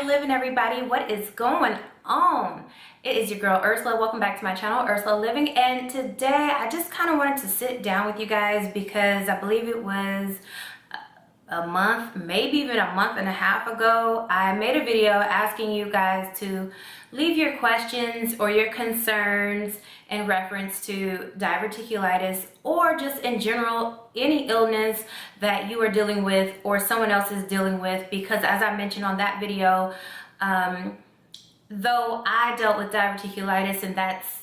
Living, everybody, what is going on? It is your girl Ursula. Welcome back to my channel, Ursula Living, and today I just kind of wanted to sit down with you guys because I believe it was a month, maybe even a month and a half ago, I made a video asking you guys to leave your questions or your concerns in reference to diverticulitis or just in general any illness that you are dealing with or someone else is dealing with, because as I mentioned on that video, though I dealt with diverticulitis, and that's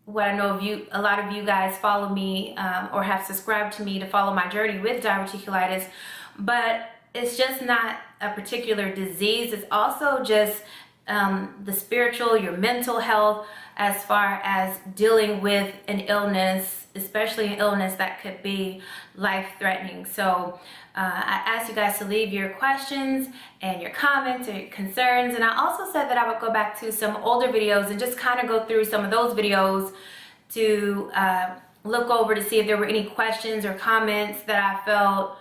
what I know of you, a lot of you guys follow me or have subscribed to me to follow my journey with diverticulitis, but it's just not a particular disease. It's also just the spiritual, your mental health, as far as dealing with an illness, especially an illness that could be life-threatening. So I asked you guys to leave your questions and your comments or your concerns, and I also said that I would go back to some older videos and just kind of go through some of those videos to look over to see if there were any questions or comments that I felt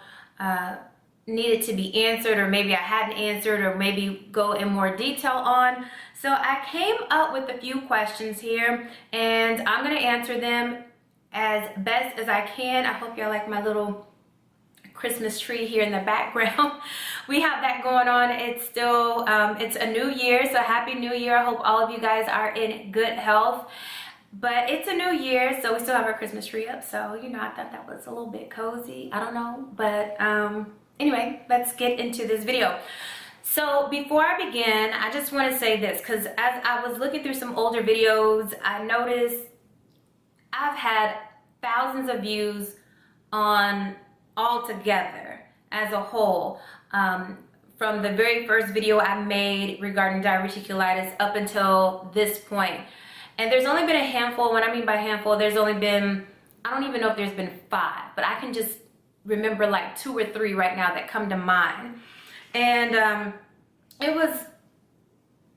needed to be answered, or maybe I hadn't answered, or maybe go in more detail on. So I came up with a few questions here, and I'm going to answer them as best as I can. I hope y'all like my little Christmas tree here in the background. We have that going on. It's still it's a new year, so happy new year. I hope all of you guys are in good health. But it's a new year, so we still have our Christmas tree up. So, you know, I thought that was a little bit cozy. I don't know. But anyway, let's get into this video. So before I begin, I just want to say this, because as I was looking through some older videos, I noticed I've had thousands of views on Altogether as a whole, from the very first video I made regarding diverticulitis up until this point. And there's only been a handful. When I mean by handful, there's only been, I don't even know if there's been 5, but I can just remember like 2 or 3 right now that come to mind. And it was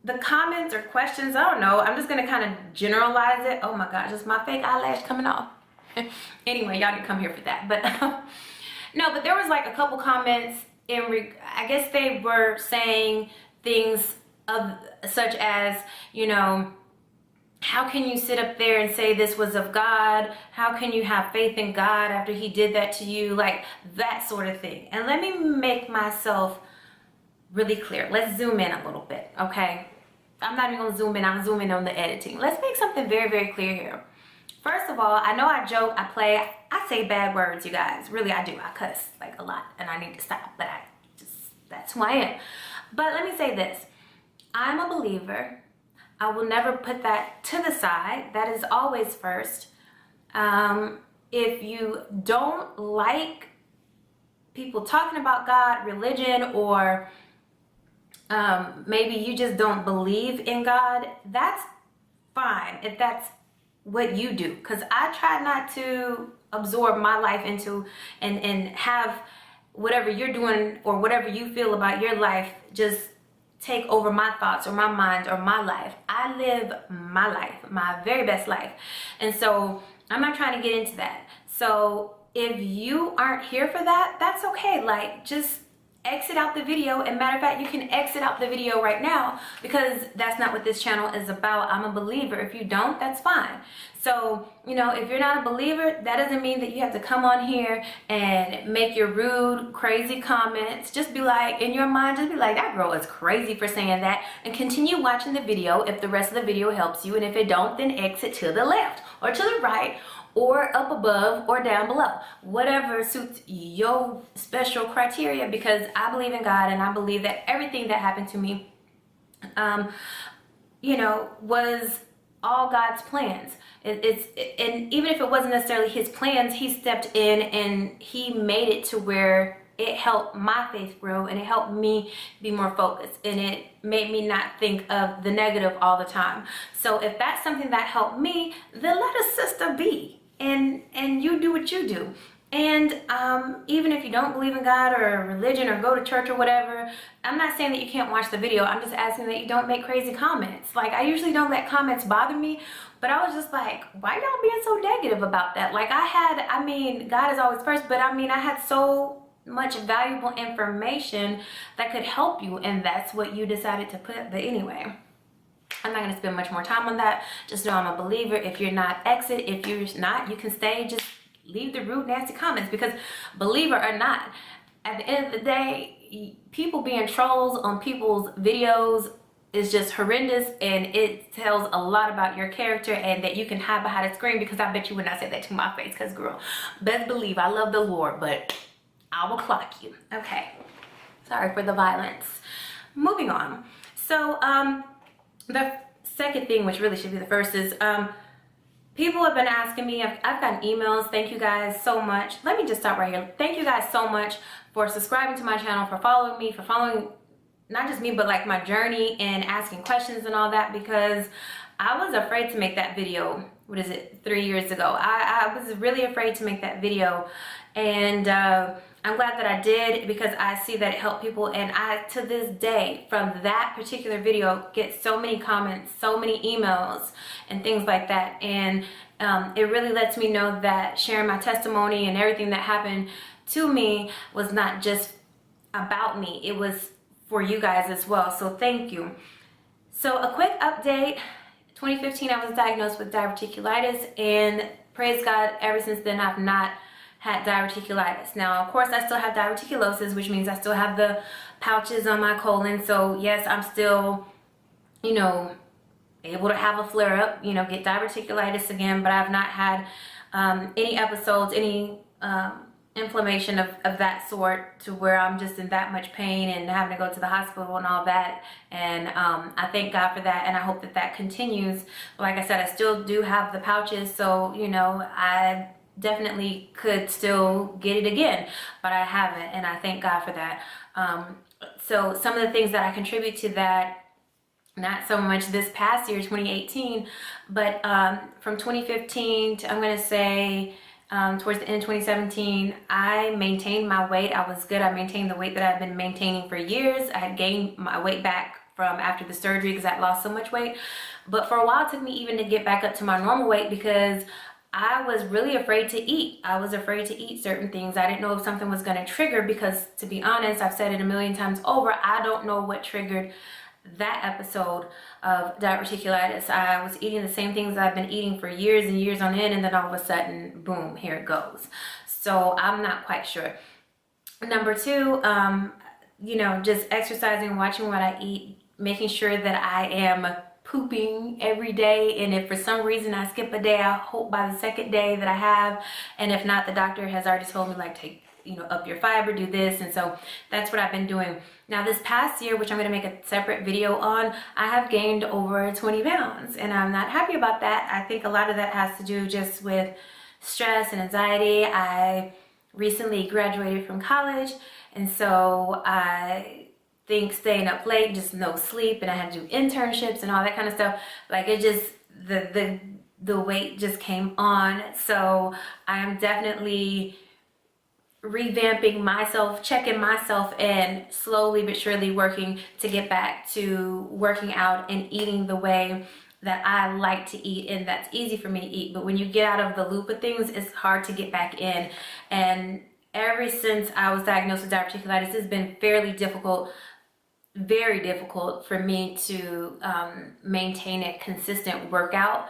the comments or questions, I don't know, I'm just gonna kind of generalize it. Oh my gosh, it's my fake eyelash coming off. Anyway, y'all didn't come here for that, but no, but there was like a couple comments I guess they were saying things of such as, you know, how can you sit up there and say this was of God? How can you have faith in God after he did that to you? Like that sort of thing. And let me make myself really clear. Let's zoom in a little bit, okay? I'm not even gonna zoom in, I'm zooming on the editing. Let's make something very, very clear here. First of all, I know I joke, I play, I say bad words, you guys. Really, I do. I cuss like a lot, and I need to stop, but that's who I am. But let me say this. I'm a believer. I will never put that to the side. That is always first. If you don't like people talking about God, religion, or maybe you just don't believe in God, that's fine if that's what you do. Because I try not to absorb my life into and have whatever you're doing or whatever you feel about your life just take over my thoughts or my mind or my life. I live my life, my very best life. And so I'm not trying to get into that. So if you aren't here for that, that's okay. Like, just exit out the video. And matter of fact, you can exit out the video right now, because that's not what this channel is about. I'm a believer. If you don't, that's fine. So, you know, if you're not a believer, that doesn't mean that you have to come on here and make your rude, crazy comments. Just be like, in your mind, just be like, that girl is crazy for saying that, and continue watching the video if the rest of the video helps you. And if it don't, then exit to the left or to the right, or up above or down below, whatever suits your special criteria, because I believe in God, and I believe that everything that happened to me, you know, was all God's plans. And even if it wasn't necessarily his plans, he stepped in and he made it to where it helped my faith grow, and it helped me be more focused, and it made me not think of the negative all the time. So if that's something that helped me, then let a sister be. And you do what you do. And even if you don't believe in God or religion or go to church or whatever, I'm not saying that you can't watch the video. I'm just asking that you don't make crazy comments. Like, I usually don't let comments bother me, but I was just like, why y'all being so negative about that? Like, I mean, God is always first, but I mean, I had so much valuable information that could help you, and that's what you decided to put. But anyway, I'm not going to spend much more time on that. Just know I'm a believer. If you're not, exit. If you're not, you can stay. Just leave the rude, nasty comments, because believer or not, at the end of the day, people being trolls on people's videos is just horrendous, and it tells a lot about your character, and that you can hide behind a screen, because I bet you would not say that to my face, because girl, best believe I love the Lord, but I will clock you. Okay, sorry for the violence. Moving on. So the second thing, which really should be the first, is people have been asking me, I've gotten emails. Thank you guys so much. Let me just stop right here. Thank you guys so much for subscribing to my channel, for following me, for following not just me, but like my journey and asking questions and all that, because I was afraid to make that video. What is it, 3 years ago? I was really afraid to make that video, and I'm glad that I did, because I see that it helped people, and I, to this day, from that particular video, get so many comments, so many emails, and things like that, and it really lets me know that sharing my testimony and everything that happened to me was not just about me, it was for you guys as well. So thank you. So a quick update. 2015 I was diagnosed with diverticulitis, and praise God, ever since then I've not had diverticulitis. Now of course I still have diverticulosis, which means I still have the pouches on my colon. So yes, I'm still, you know, able to have a flare up, you know, get diverticulitis again, but I've not had any episodes, any inflammation of that sort, to where I'm just in that much pain and having to go to the hospital and all that. And I thank God for that, and I hope that that continues. Like I said, I still do have the pouches, so you know, I definitely could still get it again, but I haven't, and I thank God for that. So some of the things that I contribute to that, not so much this past year, 2018, but from 2015 to, I'm going to say, towards the end of 2017, I maintained my weight. I was good. I maintained the weight that I've been maintaining for years. I had gained my weight back from after the surgery, because I lost so much weight. But for a while, it took me even to get back up to my normal weight, because I was really afraid to eat. I was afraid to eat certain things. I didn't know if something was going to trigger, because to be honest, I've said it a million times over, I don't know what triggered that episode of diverticulitis. I was eating the same things I've been eating for years and years on end, and then all of a sudden, boom, here it goes. So I'm not quite sure. Number two, you know, just exercising, watching what I eat, making sure that I am pooping every day, and if for some reason I skip a day, I hope by the second day that I have, and if not, the doctor has already told me, like, take, you know, up your fiber, do this, and so that's what I've been doing. Now this past year, which I'm going to make a separate video on, I have gained over 20 pounds, and I'm not happy about that. I think a lot of that has to do just with stress and anxiety. I recently graduated from college, and so I think staying up late, just no sleep, and I had to do internships and all that kind of stuff, like it just, the weight just came on. So I am definitely revamping myself, checking myself, and slowly but surely working to get back to working out and eating the way that I like to eat, and that's easy for me to eat. But when you get out of the loop of things, it's hard to get back in. And ever since I was diagnosed with diverticulitis, it's been fairly difficult, very difficult for me to maintain a consistent workout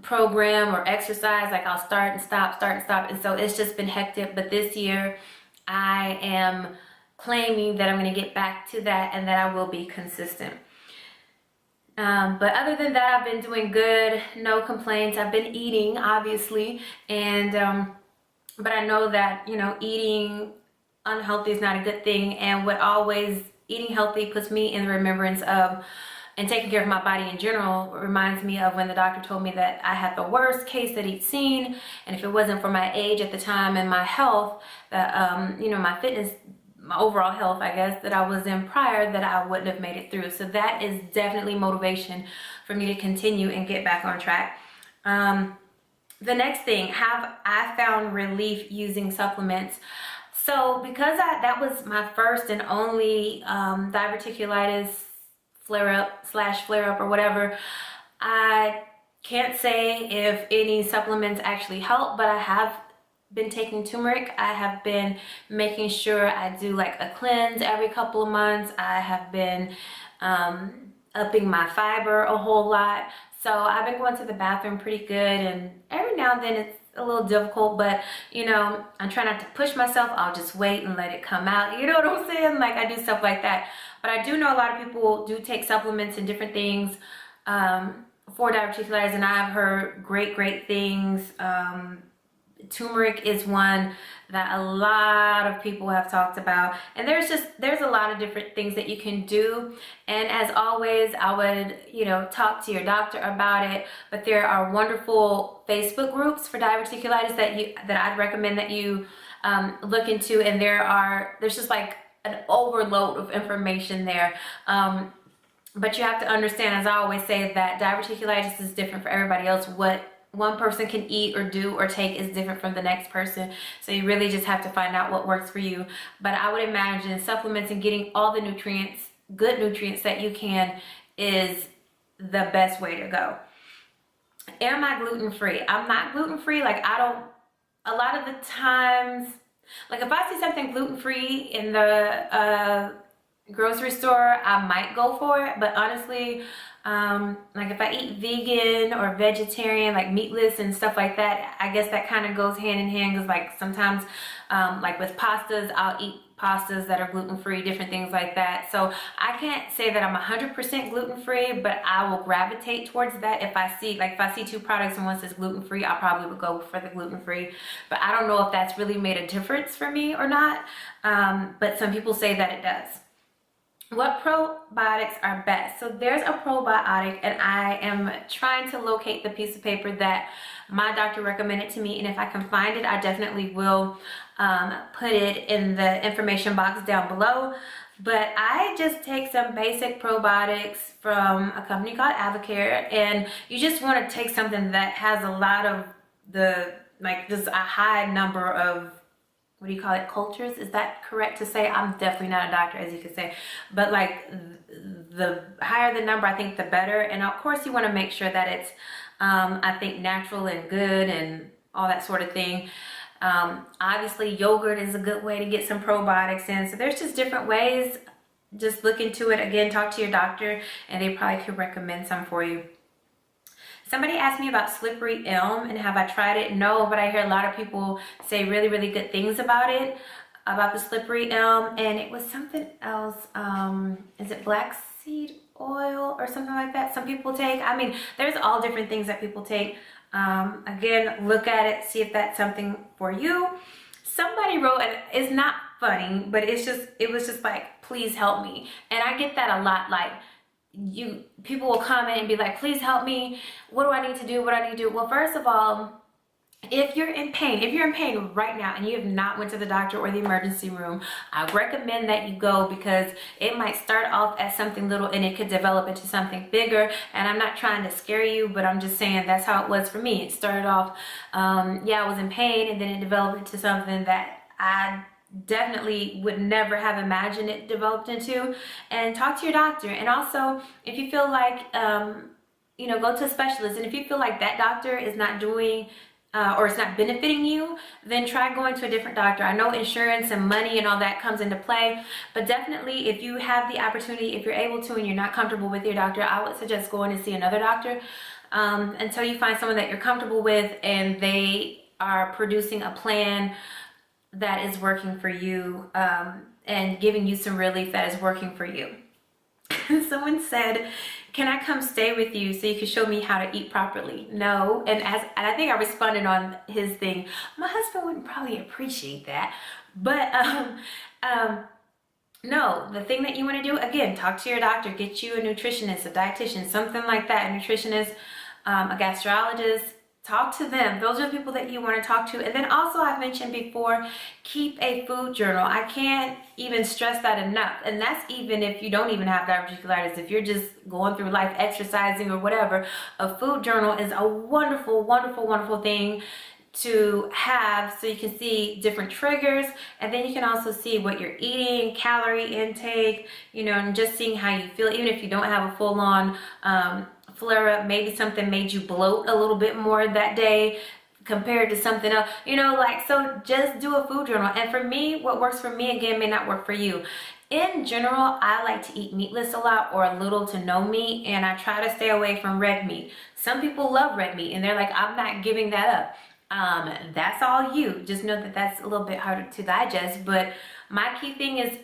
program or exercise. Like I'll start and stop, and so it's just been hectic. But this year I am claiming that I'm going to get back to that, and that I will be consistent. But other than that, I've been doing good, no complaints. I've been eating, obviously, and but I know that, you know, eating unhealthy is not a good thing, and what always eating healthy puts me in the remembrance of, and taking care of my body in general reminds me of when the doctor told me that I had the worst case that he'd seen, and if it wasn't for my age at the time and my health, that you know, my fitness, my overall health, I guess, that I was in prior, that I wouldn't have made it through. So that is definitely motivation for me to continue and get back on track. The next thing, have I found relief using supplements? So because that was my first and only diverticulitis flare-up or whatever, I can't say if any supplements actually help, but I have been taking turmeric. I have been making sure I do like a cleanse every couple of months. I have been upping my fiber a whole lot. So I've been going to the bathroom pretty good, and every now and then it's a little difficult, but you know, I'm trying not to push myself. I'll just wait and let it come out. You know what I'm saying? Like, I do stuff like that. But I do know a lot of people do take supplements and different things for diverticulitis, and I've heard great things. Turmeric is one that a lot of people have talked about, and there's a lot of different things that you can do. And as always, I would, you know, talk to your doctor about it, but there are wonderful Facebook groups for diverticulitis that I'd recommend that you look into, and there's just like an overload of information there. But you have to understand, as I always say, that diverticulitis is different for everybody else. What one person can eat or do or take is different from the next person. So you really just have to find out what works for you. But I would imagine supplements and getting all the nutrients, good nutrients that you can, is the best way to go. Am I gluten-free? I'm not gluten-free. Like, a lot of the times, like if I see something gluten-free in the grocery store, I might go for it. But honestly, like if I eat vegan or vegetarian, like meatless and stuff like that, I guess that kind of goes hand in hand, because like sometimes like with pastas, I'll eat pastas that are gluten-free, different things like that. So I can't say that I'm 100% gluten-free, but I will gravitate towards that. If I see two products and one says gluten-free, I probably would go for the gluten-free. But I don't know if that's really made a difference for me or not. But some people say that it does. What probiotics are best? So there's a probiotic, and I am trying to locate the piece of paper that my doctor recommended to me, and if I can find it, I definitely will put it in the information box down below. But I just take some basic probiotics from a company called Avocare, and you just want to take something that has a lot of just a high number of, what do you call it, cultures? Is that correct to say? I'm definitely not a doctor, as you can say, but like the higher the number, I think the better. And of course you want to make sure that it's I think natural and good and all that sort of thing. Obviously yogurt is a good way to get some probiotics in. So there's just different ways. Just look into it. Again, talk to your doctor and they probably could recommend some for you. Somebody asked me about slippery elm and have I tried it? No, but I hear a lot of people say really good things about it, about the slippery elm, and it was something else. Is it black seed oil or something like that some people take? I mean, there's all different things that people take. Again, look at it, see if that's something for you. Somebody wrote, and it's not funny, but it was just like, please help me. And I get that a lot. Like, people will comment and be like, please help me, what do I need to do, what do I need to do? Well, first of all, if you're in pain right now and you have not went to the doctor or the emergency room, I recommend that you go, because it might start off as something little and it could develop into something bigger. And I'm not trying to scare you, but I'm just saying that's how it was for me. It started off, I was in pain, and then it developed into something that I definitely would never have imagined it developed into. And talk to your doctor. And also, if you feel like go to a specialist, and if you feel like that doctor is not doing or it's not benefiting you, then try going to a different doctor. I know insurance and money and all that comes into play, but definitely if you have the opportunity, if you're able to and you're not comfortable with your doctor, I would suggest going to see another doctor until you find someone that you're comfortable with and they are producing a plan that is working for you and giving you some relief that is working for you. Someone said, can I come stay with you so you can show me how to eat properly? No. And I think I responded on his thing, my husband wouldn't probably appreciate that. But no, the thing that you want to do, again, talk to your doctor, get you a nutritionist, a dietitian, something like that, a nutritionist, a gastrologist. Talk to them. Those are the people that you want to talk to. And then also, I've mentioned before, keep a food journal. I can't even stress that enough. And that's even if you don't even have diverticulitis. If you're just going through life, exercising or whatever, a food journal is a wonderful thing to have, so you can see different triggers, and then you can also see what you're eating, calorie intake, and just seeing how you feel. Even if you don't have a full-on flare up, maybe something made you bloat a little bit more that day, compared to something else, you know, like, so just do a food journal. And for me, what works for me, again, may not work for you. In general, I like to eat meatless a lot, or little to no meat, and I try to stay away from red meat. Some people love red meat and they're like, I'm not giving that up. That's all you. Just know that that's a little bit harder to digest, but my key thing is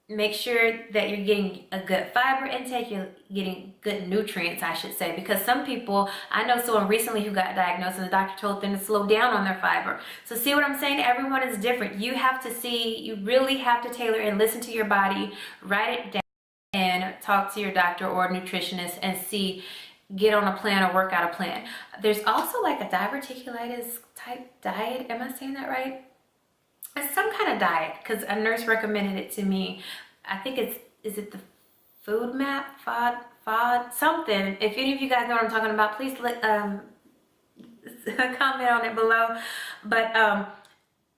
make sure that you're getting a good fiber intake, you're getting good nutrients, I should say, because some people, I know someone recently who got diagnosed and the doctor told them to slow down on their fiber. So see what I'm saying? Everyone is different. You have to see, you really have to tailor and listen to your body, write it down, and talk to your doctor or nutritionist and see, get on a plan or work out a plan. There's also like a diverticulitis type diet. Am I saying that right? It's some kind of diet, because a nurse recommended it to me. I think is it the food map, FOD, something. If any of you guys know what I'm talking about, please comment on it below. But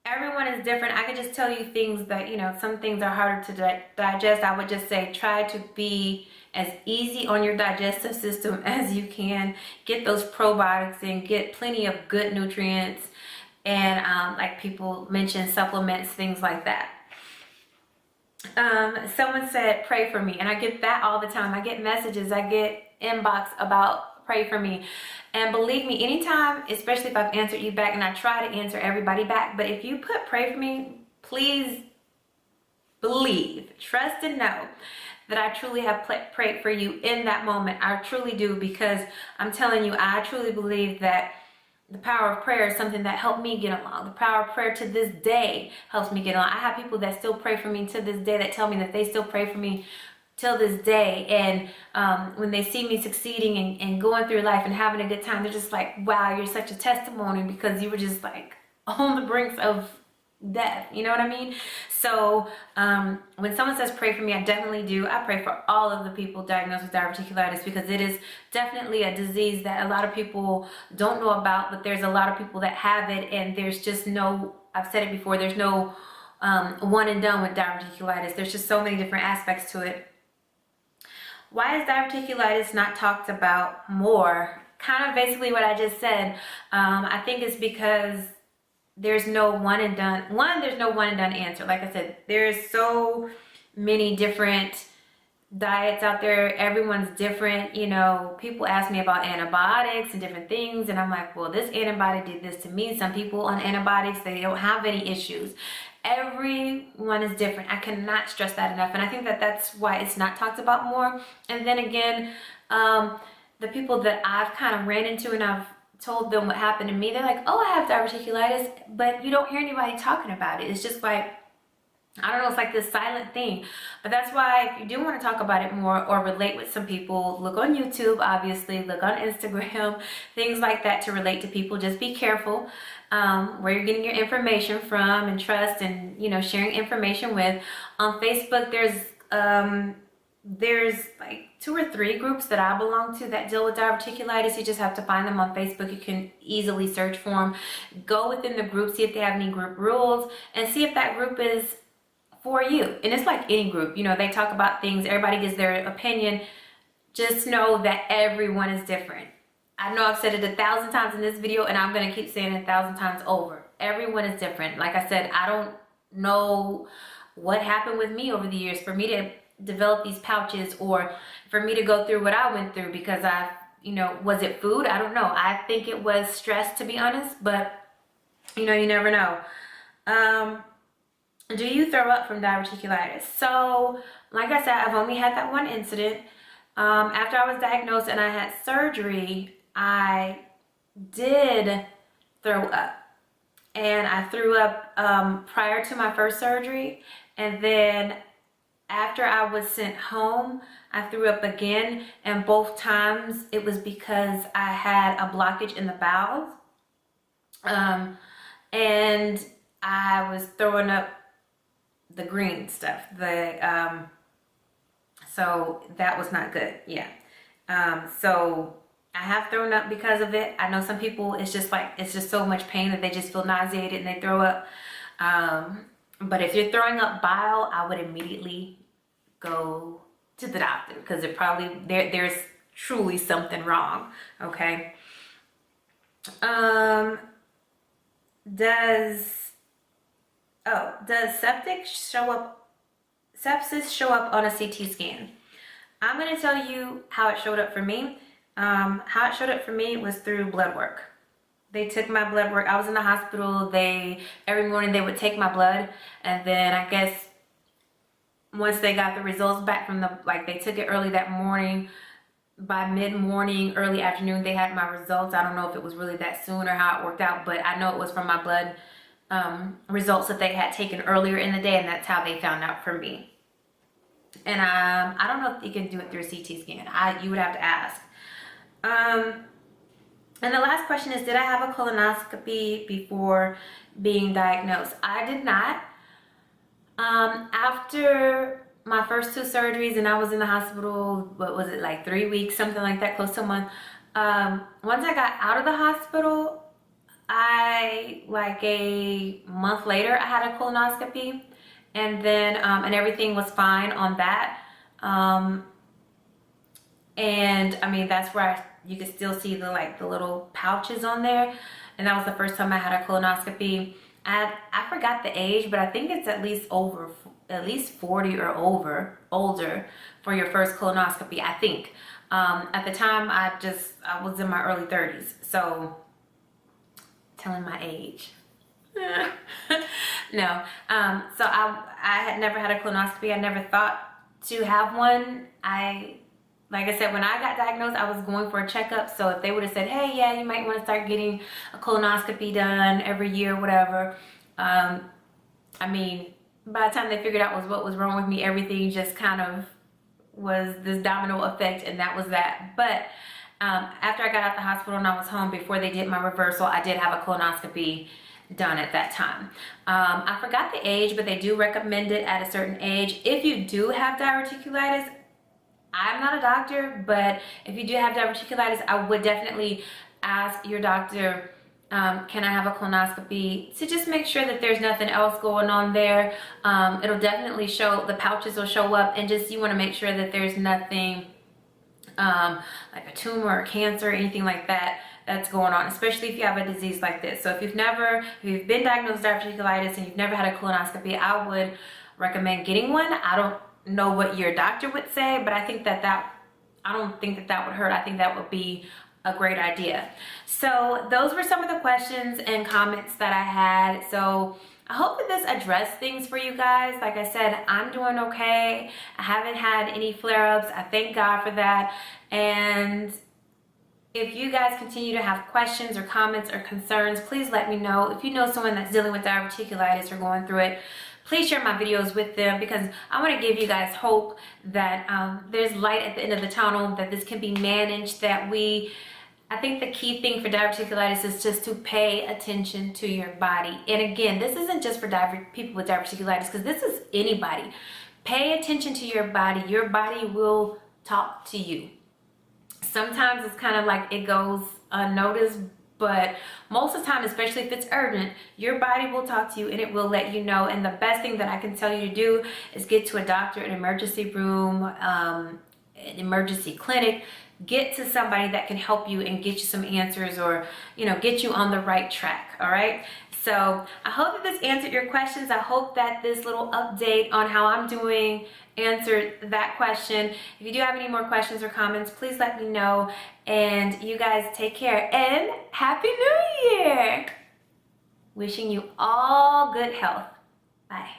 everyone is different. I could just tell you things that, you know, some things are harder to digest. I would just say try to be as easy on your digestive system as you can. Get those probiotics in, get plenty of good nutrients, and like people mentioned, supplements, things like that. Someone said pray for me, and I get that all the time. I get messages, I get inbox about pray for me, and believe me, anytime, especially if I've answered you back, and I try to answer everybody back, but if you put pray for me, please believe, trust, and know that I truly have prayed for you in that moment. I truly do, because I'm telling you, I truly believe that the power of prayer is something that helped me get along. The power of prayer to this day helps me get along. I have people that still pray for me to this day, that tell me that they still pray for me till this day. And when they see me succeeding and going through life and having a good time, they're just like, wow, you're such a testimony, because you were just like on the brinks of death. You know what I mean? So when someone says pray for me, I definitely do. I pray for all of the people diagnosed with diverticulitis, because it is definitely a disease that a lot of people don't know about, but there's a lot of people that have it, and there's just no, I've said it before, there's no one and done with diverticulitis. There's just so many different aspects to it. Why is diverticulitis not talked about more? Kind of basically what I just said. I think it's because there's no one and done. There's no one and done answer. Like I said, there's so many different diets out there. Everyone's different. You know, people ask me about antibiotics and different things, and I'm like, well, this antibiotic did this to me. Some people on antibiotics, they don't have any issues. Everyone is different. I cannot stress that enough, and I think that that's why it's not talked about more. And then again, the people that I've kind of ran into and I've told them what happened to me, they're like, oh, I have diverticulitis, but you don't hear anybody talking about it. It's just like, I don't know, it's like this silent thing. But that's why if you do want to talk about it more or relate with some people, look on YouTube, obviously, look on Instagram, things like that to relate to people. Just be careful where you're getting your information from, and trust, and, you know, sharing information with. On Facebook, there's like 2 or 3 groups that I belong to that deal with diverticulitis. You just have to find them on Facebook. You can easily search for them. Go within the group, see if they have any group rules, and see if that group is for you. And it's like any group, you know, they talk about things, everybody gives their opinion. Just know that everyone is different. I know I've said it 1,000 times in this video, and I'm going to keep saying it 1,000 times over. Everyone is different. Like I said, I don't know what happened with me over the years for me to develop these pouches, or for me to go through what I went through, because you know, was it food? I don't know. I think it was stress, to be honest, but you know, you never know. Do you throw up from diverticulitis? So, like I said, I've only had that one incident. After I was diagnosed and I had surgery, I did throw up. And I threw up prior to my first surgery, and then after I was sent home, I threw up again, and both times it was because I had a blockage in the bowels, and I was throwing up the green stuff. So that was not good. Yeah. So I have thrown up because of it. I know some people, it's just like, it's just so much pain that they just feel nauseated and they throw up. But if you're throwing up bile, I would immediately go to the doctor, because it probably there's truly something wrong. Okay. does sepsis show up on a CT scan? I'm going to tell you how it showed up for me. How it showed up for me was through blood work. They took my blood work. I was in the hospital. Every morning they would take my blood, and then I guess once they got the results back from they took it early that morning. By mid-morning, early afternoon, they had my results. I don't know if it was really that soon or how it worked out, but I know it was from my blood results that they had taken earlier in the day, and that's how they found out for me. And I don't know if you can do it through a CT scan. You would have to ask. And the last question is, did I have a colonoscopy before being diagnosed? I did not. After my first 2 surgeries, and I was in the hospital, what was it, like 3 weeks, something like that, close to a month. Once I got out of the hospital, like a month later, I had a colonoscopy, and then, and everything was fine on that. And I mean, that's where you can still see the little pouches on there. And that was the first time I had a colonoscopy. I forgot the age, but I think it's at least 40 or older for your first colonoscopy, I think. At the time, I was in my early 30s, so telling my age. No. So I had never had a colonoscopy. I never thought to have one. Like I said, when I got diagnosed, I was going for a checkup. So if they would have said, hey, yeah, you might want to start getting a colonoscopy done every year, whatever. I mean, by the time they figured out what was wrong with me, everything just kind of was this domino effect, and that was that. But after I got out the hospital and I was home, before they did my reversal, I did have a colonoscopy done at that time. I forgot the age, but they do recommend it at a certain age. If you do have diverticulitis, I'm not a doctor, but if you do have diverticulitis, I would definitely ask your doctor, can I have a colonoscopy, to just make sure that there's nothing else going on there. It'll definitely show, the pouches will show up, and just you want to make sure that there's nothing like a tumor or cancer or anything like that that's going on, especially if you have a disease like this. So if you've been diagnosed with diverticulitis and you've never had a colonoscopy, I would recommend getting one. I don't know what your doctor would say, but I think I don't think that would hurt. I think that would be a great idea. So those were some of the questions and comments that I had. So I hope that this addressed things for you guys. Like I said, I'm doing okay. I haven't had any flare-ups. I thank God for that. And if you guys continue to have questions or comments or concerns, please let me know. If you know someone that's dealing with diverticulitis or going through it, please share my videos with them, because I want to give you guys hope that there's light at the end of the tunnel, that this can be managed, I think the key thing for diverticulitis is just to pay attention to your body. And again, this isn't just for people with diverticulitis, because this is anybody. Pay attention to your body. Your body will talk to you. Sometimes it's kind of like it goes unnoticed, but most of the time, especially if it's urgent, your body will talk to you and it will let you know. And the best thing that I can tell you to do is get to a doctor, an emergency room, an emergency clinic. Get to somebody that can help you and get you some answers, or get you on the right track. All right, so I hope that this answered your questions. I hope that this little update on how I'm doing answered that question. If you do have any more questions or comments, please let me know. And you guys take care, and Happy New Year! Wishing you all good health. Bye.